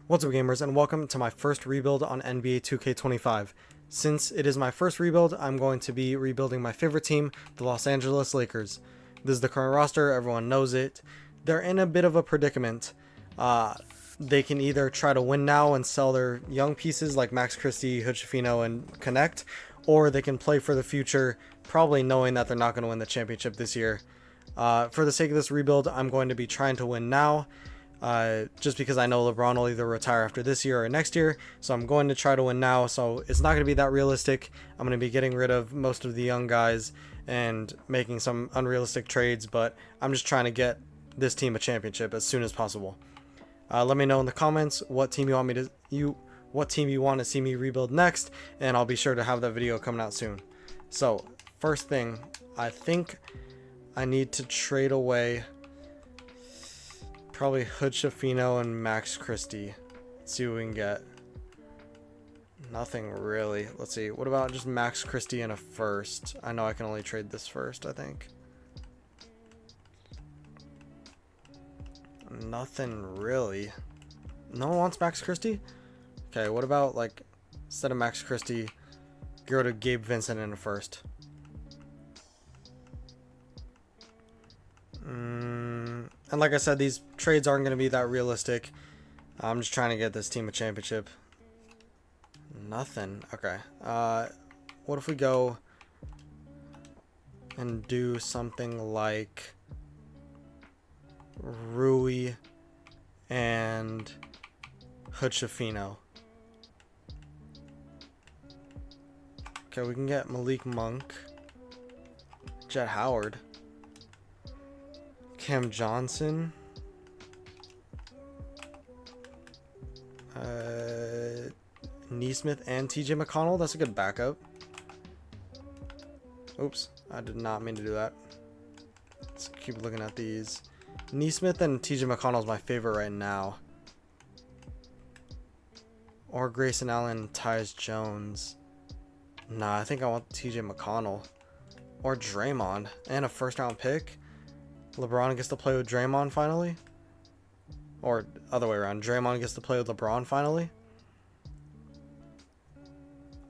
What's up, gamers, and welcome to my first rebuild on NBA 2K25. Since it is my first rebuild, I'm going to be rebuilding my favorite team, the Los Angeles Lakers. This is the current roster, everyone knows it. They're in a bit of a predicament. They can either try to win now and sell their young pieces like Max Christie, Hood-Schifino, and Connect, or they can play for the future, probably knowing that they're not going to win the championship this year. For the sake of this rebuild, I'm going to be trying to win now. Just because I know LeBron will either retire after this year or next year, so I'm going to try to win now. So it's not going to be that realistic. I'm going to be getting rid of most of the young guys and making some unrealistic trades, but I'm just trying to get this team a championship as soon as possible. Let me know in the comments what team you want to see me rebuild next, and I'll be sure to have that video coming out soon. So first thing, I think I need to trade away probably Hood-Schifino and Max Christie. Let's see what we can get. Nothing really. Let's see. What about just Max Christie and a first? I know I can only trade this first, I think. Nothing really. No one wants Max Christie? Okay, what about, like, instead of Max Christie, go to Gabe Vincent in a first. And like I said, these trades aren't going to be that realistic. I'm just trying to get this team a championship. Nothing. Okay. What if we go and do something like Rui and Hood-Schifino? Okay, we can get Malik Monk, Jet Howard, Cam Johnson, Nesmith, and TJ McConnell. That's a good backup. Oops, I did not mean to do that. Let's keep looking at these. Nesmith and TJ McConnell is my favorite right now. Or Grayson Allen, Tyus Jones. Nah, I think I want TJ McConnell. Or Draymond. And a first round pick. LeBron gets to play with Draymond finally? Or other way around, Draymond gets to play with LeBron finally?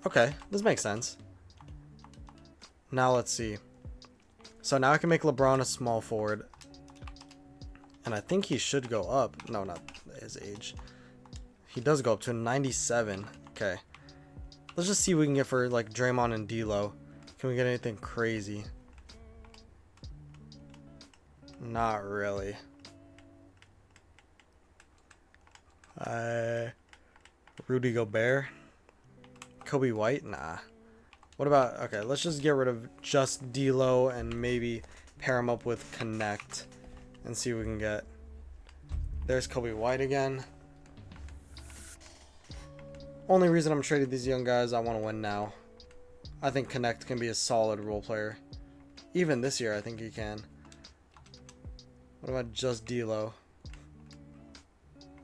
Okay, this makes sense. Now let's see. So now I can make LeBron a small forward. And I think he should go up. No, not his age. He does go up to 97. Okay. Let's just see what we can get for like Draymond and D'Lo. Can we get anything crazy? Not really. Rudy Gobert. Kobe White? Nah. What about... Okay, let's just get rid of just D'Lo and maybe pair him up with Connect and see what we can get. There's Kobe White again. Only reason I'm trading these young guys, I want to win now. I think Connect can be a solid role player. Even this year, I think he can. What about just D'Lo?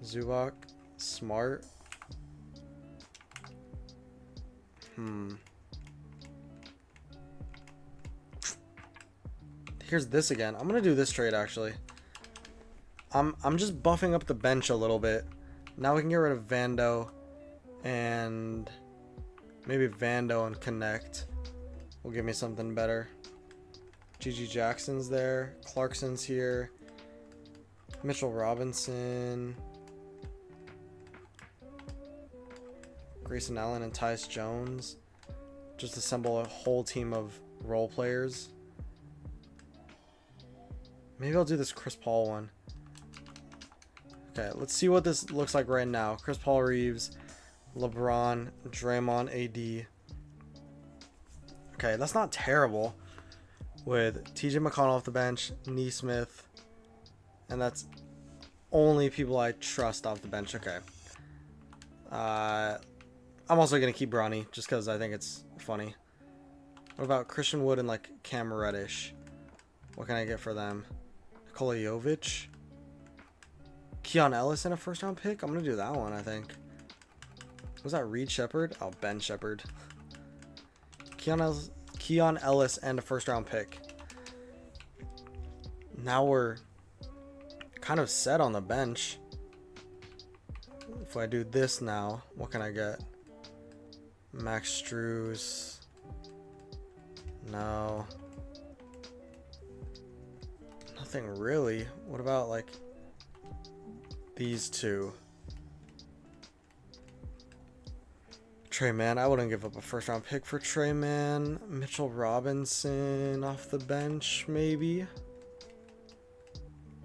Zubac? Smart? Here's this again. I'm gonna do this trade actually. I'm just buffing up the bench a little bit. Now we can get rid of Vando and maybe Vando and Connect will give me something better. GG Jackson's there. Clarkson's here. Mitchell Robinson. Grayson Allen and Tyus Jones. Just assemble a whole team of role players. Maybe I'll do this Chris Paul one. Okay, let's see what this looks like right now. Chris Paul, Reeves, LeBron, Draymond, AD. Okay, that's not terrible. With TJ McConnell off the bench, Nesmith, and that's only people I trust off the bench. Okay. I'm also going to keep Bronny just because I think it's funny. What about Christian Wood and like Cam Reddish? What can I get for them? Nikola Jovic? Keon Ellis and a first round pick? I'm going to do that one, I think. Was that Reed Shepherd? Oh, Ben Shepherd. Keon Ellis and a first round pick. Now we're kind of set on the bench. if I do this now, what can I get? Max Strus. No. Nothing really. What about like these two? Trey Mann. I wouldn't give up a first round pick for Trey Mann. Mitchell Robinson off the bench, maybe.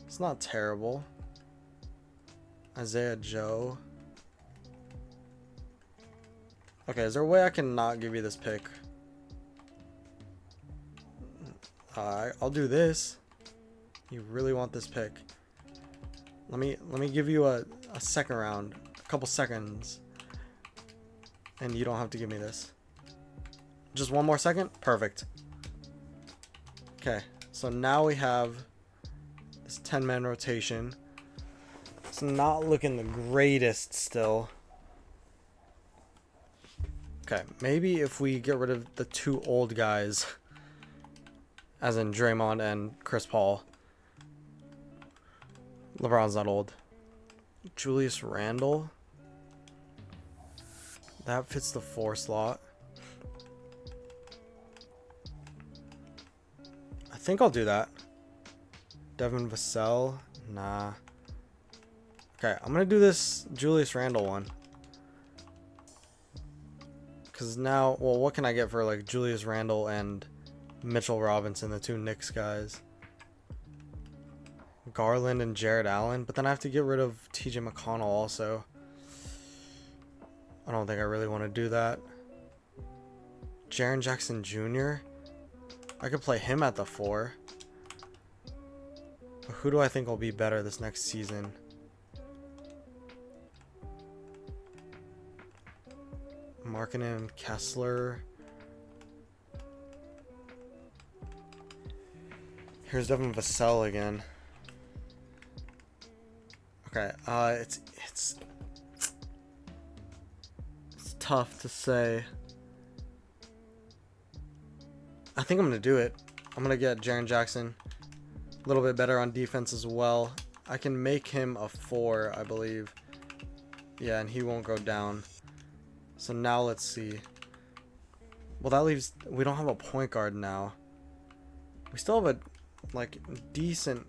It's not terrible. Isaiah Joe. Okay, is there a way I can not give you this pick? I'll do this. You really want this pick? Let me give you a second round, a couple seconds, and you don't have to give me this. Just one more second? Perfect. Okay, so now we have this 10-man rotation. It's not looking the greatest still. Okay, maybe if we get rid of the two old guys, as in Draymond and Chris Paul. LeBron's not old. Julius Randle. That fits the 4 slot. I think I'll do that. Devin Vassell. Nah. Okay, I'm going to do this Julius Randle one. Because now, well, what can I get for like Julius Randle and Mitchell Robinson, the two Knicks guys? Garland and Jared Allen, but then I have to get rid of TJ McConnell also. I don't think I really want to do that. Jaren Jackson Jr. I could play him at the 4. But who do I think will be better this next season? Markkanen, Kessler. Here's Devin Vassell again. Okay, it's tough to say. I think I'm gonna do it. I'm gonna get Jaren Jackson a little bit better on defense as well. I can make him a 4, I believe. Yeah, and he won't go down. So now let's see. Well, that leaves, we don't have a point guard now. We still have a like decent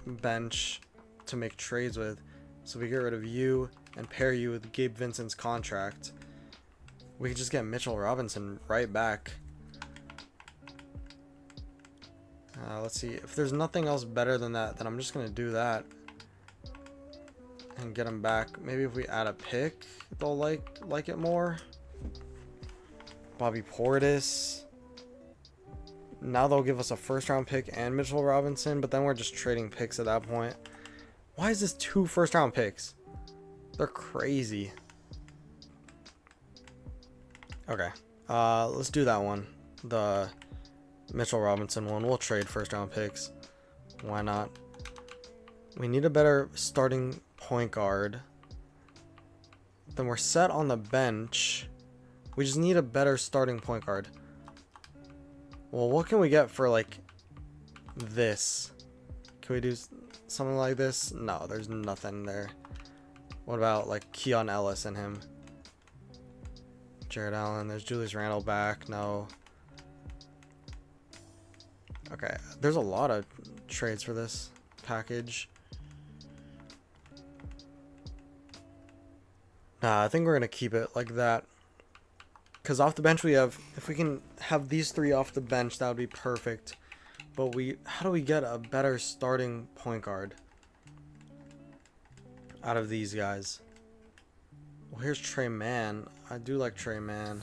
bench to make trades with. So we get rid of you and pair you with Gabe Vincent's contract. We could just get Mitchell Robinson right back. Let's see. If there's nothing else better than that, then I'm just going to do that. And get him back. Maybe if we add a pick, they'll like it more. Bobby Portis. Now they'll give us a first round pick and Mitchell Robinson, but then we're just trading picks at that point. Why is this 2 first round picks? They're crazy. Okay. Let's do that one. The Mitchell Robinson one. We'll trade first round picks. Why not? We need a better starting point guard. Then we're set on the bench. We just need a better starting point guard. Well, what can we get for like this? Can we do something like this? No, there's nothing there. What about like Keon Ellis and him? Jared Allen. There's Julius Randle back. No. Okay, there's a lot of trades for this package. Nah, I think we're gonna keep it like that. Because off the bench we have, if we can have these 3 off the bench, that would be perfect. But how do we get a better starting point guard out of these guys? Well, here's Trey Mann. I do like Trey Mann.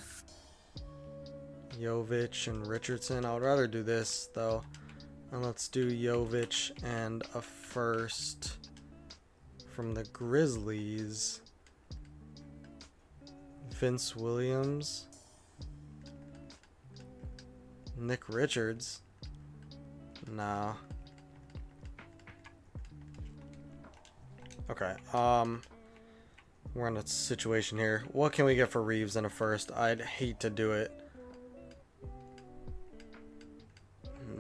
Jovic and Richardson. I would rather do this though. And let's do Jovic and a first from the Grizzlies. Vince Williams. Nick Richards. No. Okay. We're in a situation here. What can we get for Reeves in a first? I'd hate to do it.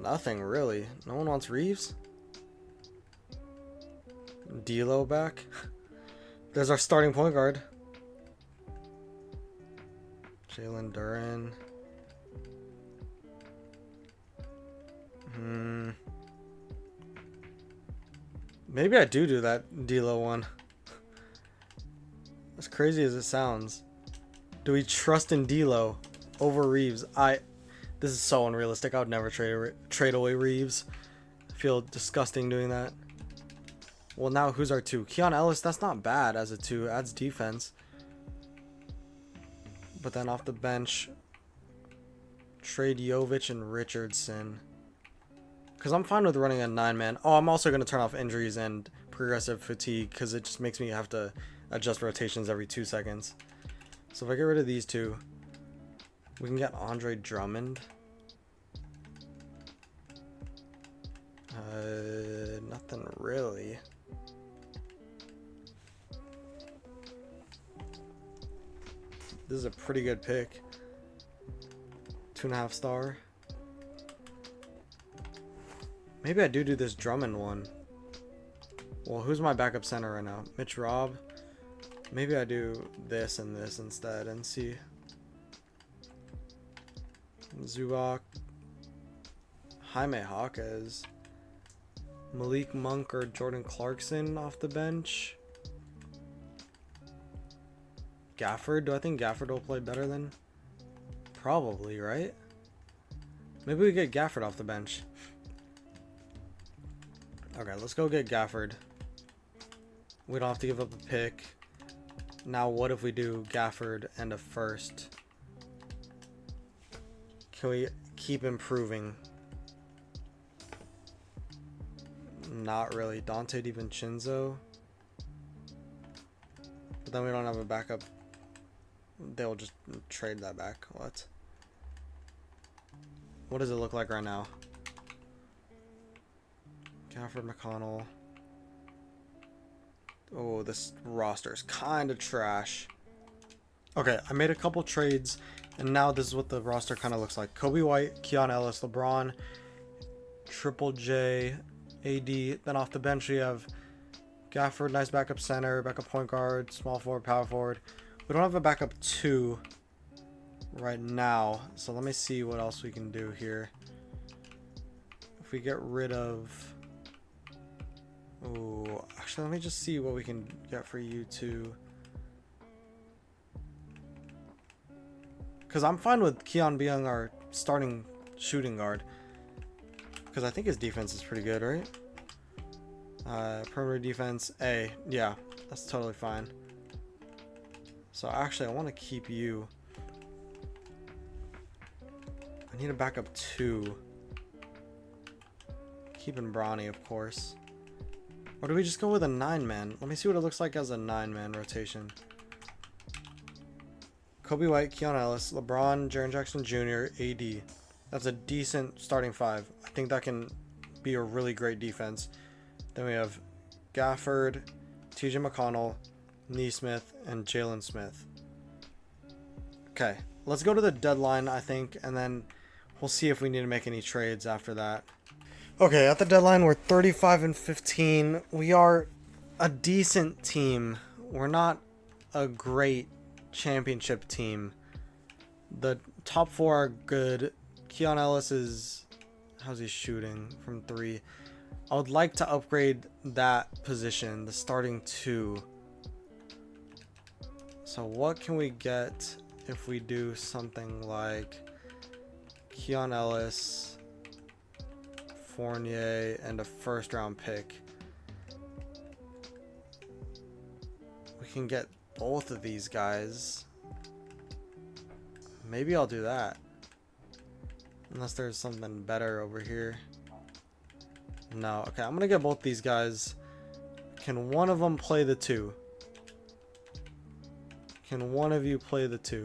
Nothing really. No one wants Reeves. D'Lo back. There's our starting point guard. Jalen Duren. Maybe I do that D'Lo one. As crazy as it sounds. Do we trust in D'Lo over Reeves? This is so unrealistic. I would never trade away Reeves. I feel disgusting doing that. Well, now who's our 2? Keon Ellis, that's not bad as a 2. Adds defense. But then off the bench, trade Jovic and Richardson. Because I'm fine with running a 9-man. Oh, I'm also going to turn off injuries and progressive fatigue because it just makes me have to adjust rotations every 2 seconds. So if I get rid of these 2, we can get Andre Drummond. Nothing really. This is a pretty good pick. 2.5 star. Maybe I do this Drummond one. Well, who's my backup center right now? Mitch Robb. Maybe I do this and this instead and see. Zubac. Jaime Jaquez. Malik Monk or Jordan Clarkson off the bench. Gafford. Do I think Gafford will play better than? Probably, right? Maybe we get Gafford off the bench. Okay, let's go get Gafford. We don't have to give up a pick. Now what if we do Gafford and a first? Can we keep improving? Not really. Dante DiVincenzo. But then we don't have a backup. They'll just trade that back. What? What does it look like right now? Gafford, McConnell. Oh, this roster is kind of trash. Okay, I made a couple trades, and now this is what the roster kind of looks like. Kobe White, Keon Ellis, LeBron, Triple J, AD. Then off the bench we have Gafford, nice backup center, backup point guard, small forward, power forward. We don't have a backup 2 right now, so let me see what else we can do here. If we get rid of... Oh, actually, let me just see what we can get for you two. Because I'm fine with Keon being our starting shooting guard. Because I think his defense is pretty good, right? Perimeter defense, A. Yeah, that's totally fine. So actually, I want to keep you. I need a backup 2. Keeping Bronny, of course. Or do we just go with a 9-man? Let me see what it looks like as a 9-man rotation. Kobe White, Keon Ellis, LeBron, Jaren Jackson Jr., AD. That's a decent starting 5. I think that can be a really great defense. Then we have Gafford, TJ McConnell, Nesmith, and Jalen Smith. Okay, let's go to the deadline, I think, and then we'll see if we need to make any trades after that. Okay, at the deadline, we're 35-15. We are a decent team. We're not a great championship team. The top 4 are good. Keon Ellis is... How's he shooting from 3? I would like to upgrade that position, the starting 2. So what can we get if we do something like Keon Ellis... Fournier, and a first-round pick? We can get both of these guys. Maybe I'll do that. Unless there's something better over here. No. Okay, I'm gonna get both these guys. Can one of them play the 2? Can one of you play the 2?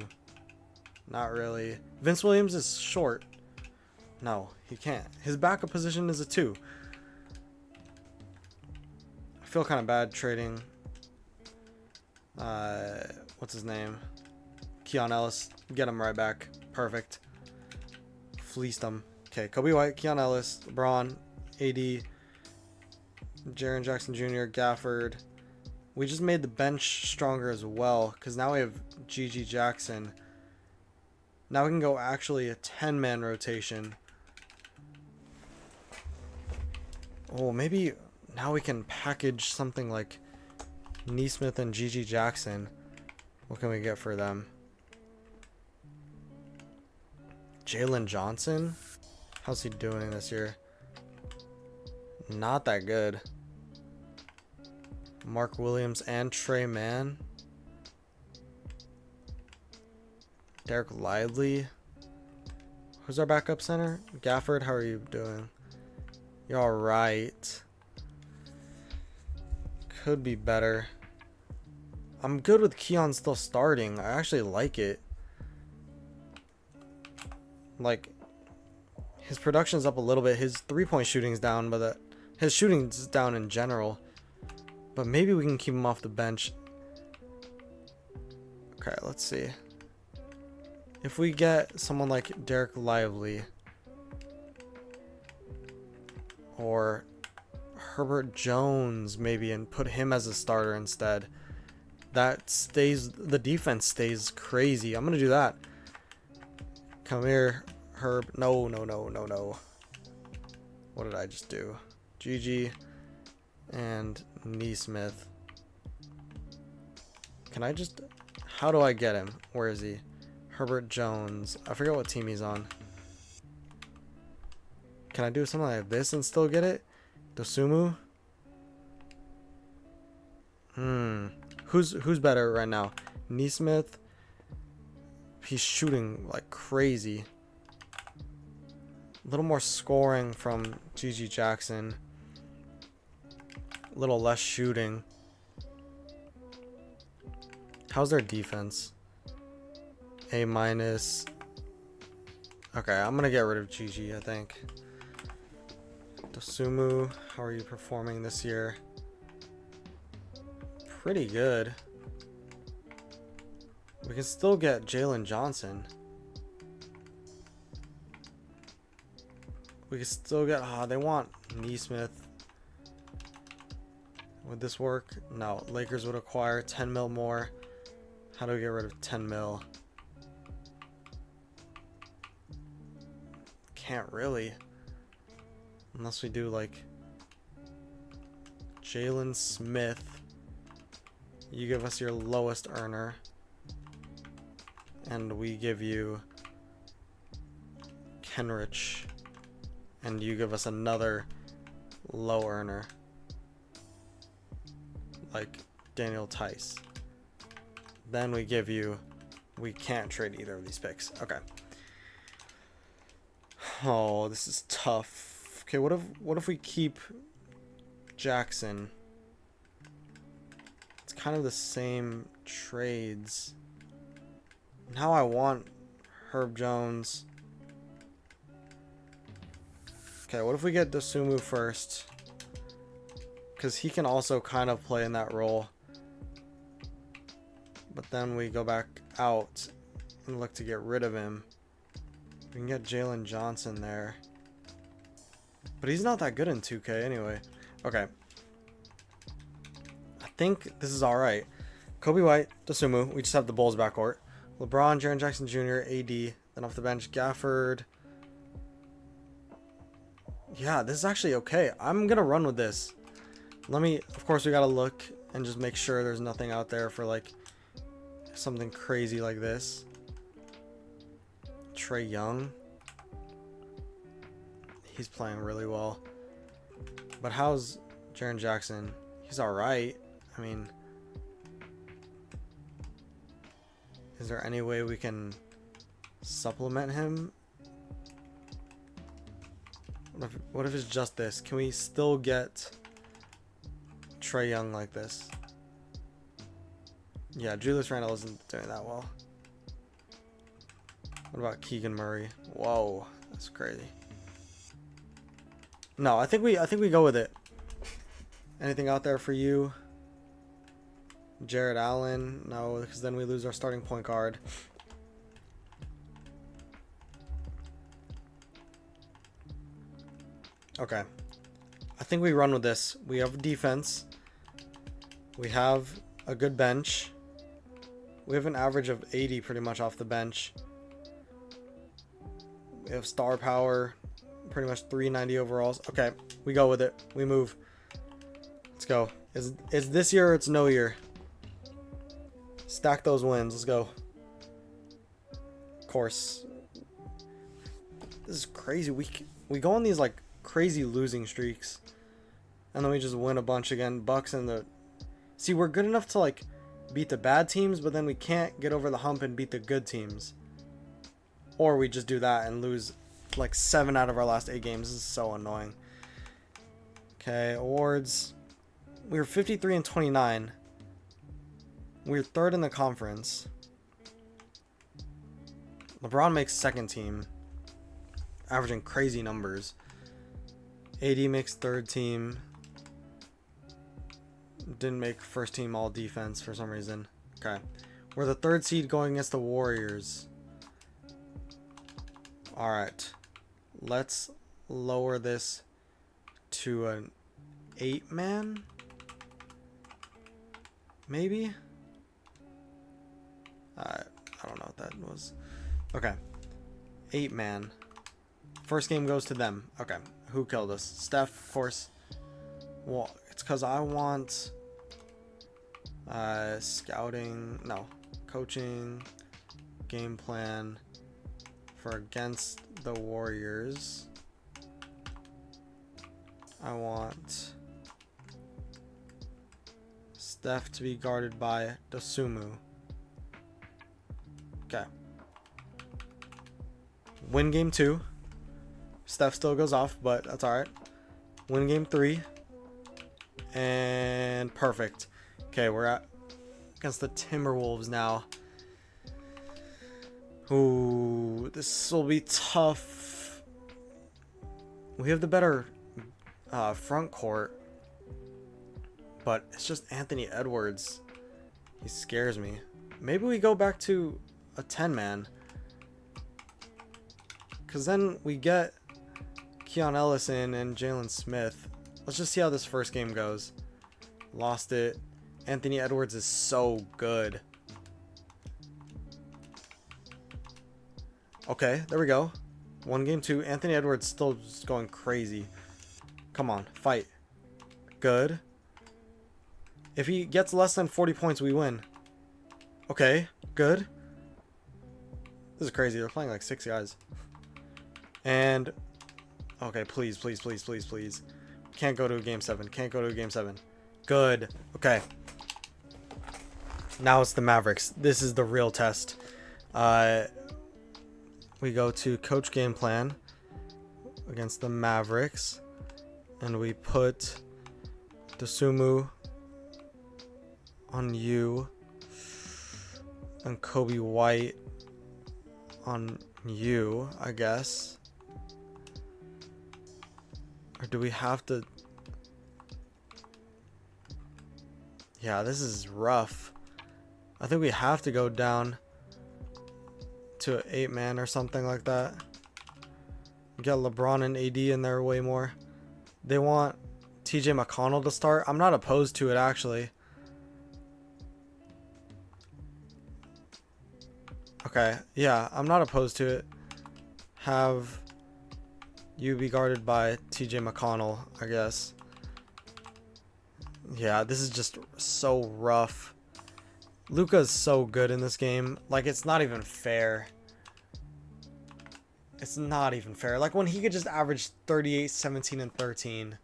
Not really. Vince Williams is short. No, he can't. His backup position is a 2. I feel kind of bad trading. What's his name? Keon Ellis. Get him right back. Perfect. Fleeced him. Okay, Kobe White, Keon Ellis, LeBron, AD, Jaren Jackson Jr., Gafford. We just made the bench stronger as well, because now we have GG Jackson. Now we can go actually a 10-man rotation. Oh, maybe now we can package something like Neesmith and GG Jackson. What can we get for them? Jalen Johnson? How's he doing this year? Not that good. Mark Williams and Trey Mann. Derek Lively. Who's our backup center? Gafford, how are you doing? You're alright. Could be better. I'm good with Keon still starting. I actually like it. Like, his production's up a little bit. His three-point shooting's down, but his shooting's down in general. But maybe we can keep him off the bench. Okay, let's see. If we get someone like Derek Lively or Herbert Jones maybe, and put him as a starter instead, that stays, the defense stays crazy. I'm gonna do that. Come here, Herb. No. What did I just do? GG and Neesmith. Can I just, how do I get him? Where is he? Herbert Jones. I forget what team he's on. Can I do something like this and still get it? Dosumu? Who's better right now? Neesmith. He's shooting like crazy. A little more scoring from GG Jackson. A little less shooting. How's their defense? A minus. Okay, I'm gonna get rid of GG, I think. Dosumu, how are you performing this year? Pretty good. We can still get Jalen Johnson. We can still get, they want Neesmith. Would this work? No, Lakers would acquire 10 mil more. How do we get rid of 10 mil? Can't really. Unless we do like Jalen Smith. You give us your lowest earner. And we give you Kenrich. And you give us another low earner. Like Daniel Tice. Then we give you, we can't trade either of these picks. Okay. Oh, this is tough. Okay, what if we keep Jackson? It's kind of the same trades. Now I want Herb Jones. Okay, what if we get Dosumu first? Because he can also kind of play in that role. But then we go back out and look to get rid of him. We can get Jalen Johnson there. But he's not that good in 2K anyway. Okay. I think this is alright. Kobe White, Dosumu. We just have the Bulls backcourt. LeBron, Jaren Jackson Jr., AD. Then off the bench, Gafford. Yeah, this is actually okay. I'm going to run with this. Of course, we got to look and just make sure there's nothing out there for like something crazy like this. Trae Young. He's playing really well. But how's Jaren Jackson? He's alright. I mean, is there any way we can supplement him? What if it's just this? Can we still get Trae Young like this? Yeah, Julius Randle isn't doing that well. What about Keegan Murray? Whoa, that's crazy. No, I think we go with it. Anything out there for you? Jared Allen? No, because then we lose our starting point guard. Okay. I think we run with this. We have defense. We have a good bench. We have an average of 80 pretty much off the bench. We have star power, pretty much 390 overalls. Okay, we go with it. We move. Let's go. It's this year or it's no year. Stack those wins. Let's go. Of course. This is crazy. We go on these like crazy losing streaks, and then we just win a bunch again. Bucks and the... See, we're good enough to like beat the bad teams, but then we can't get over the hump and beat the good teams. Or we just do that and lose like 7 out of our last 8 games. This is so annoying. Okay, awards. We were 53 and 29. We're 3rd in the conference. LeBron makes 2nd team, averaging crazy numbers. AD makes 3rd team. Didn't make 1st team all defense for some reason. Okay. We're the 3rd seed going against the Warriors. Alright. Let's lower this to an 8-man? Maybe? I don't know what that was. Okay. 8-man. First game goes to them. Okay. Who killed us? Steph, of course. Well, it's because I want scouting. No. Coaching. Game plan for against the Warriors. I want Steph to be guarded by Dosunmu. Okay. Win game 2. Steph still goes off, but that's alright. Win game 3. And perfect. Okay, we're at against the Timberwolves now. Ooh, this will be tough. We have the better front court, but it's just Anthony Edwards. He scares me. Maybe we go back to a 10-man, because then we get Keon Ellison and Jalen Smith. Let's just see how this first game goes. Lost it. Anthony Edwards is so good. Okay, there we go. 1 game 2. Anthony Edwards still just going crazy. Come on, fight. Good. If he gets less than 40 points, we win. Okay, good. This is crazy. They're playing like 6 guys. And okay, please, please, please, please, please. Can't go to a game 7. Can't go to a game 7. Good. Okay. Now it's the Mavericks. This is the real test. We go to coach game plan against the Mavericks, and we put Dosunmu on you and Kobe White on you, I guess. Or do we have to... Yeah, this is rough. I think we have to go down to an 8-man or something like that. Get LeBron and AD in there way more. They want TJ McConnell to start. I'm not opposed to it, actually. Okay, yeah, I'm not opposed to it. Have you be guarded by TJ McConnell, I guess. Yeah, this is just so rough. Luka's so good in this game. Like, it's not even fair. It's not even fair. Like, when he could just average 38, 17, and 13.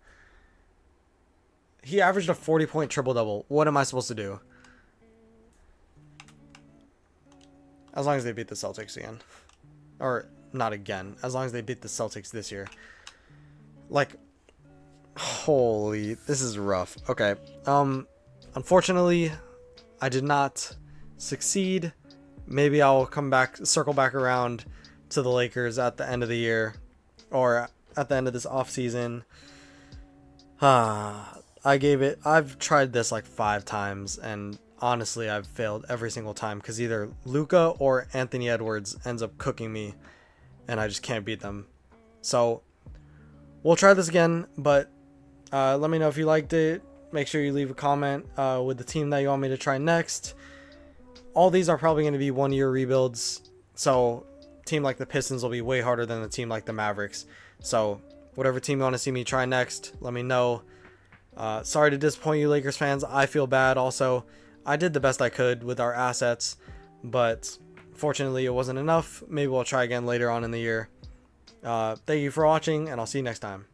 He averaged a 40-point triple-double. What am I supposed to do? As long as they beat the Celtics again. Or, not again. As long as they beat the Celtics this year. Like, holy, this is rough. Okay. Unfortunately, I did not succeed. Maybe I'll come back, circle back around to the Lakers at the end of the year, or at the end of this off season. I've tried this like 5 times, and honestly, I've failed every single time because either Luka or Anthony Edwards ends up cooking me, and I just can't beat them. So we'll try this again, but let me know if you liked it. make sure you leave a comment with the team that you want me to try next. All these are probably going to be 1-year rebuilds, so team like the Pistons will be way harder than the team like the Mavericks. So whatever team you want to see me try next, let me know. Sorry to disappoint you, Lakers fans. I feel bad also. I did the best I could with our assets, but fortunately it wasn't enough. Maybe we'll try again later on in the year. Thank you for watching, and I'll see you next time.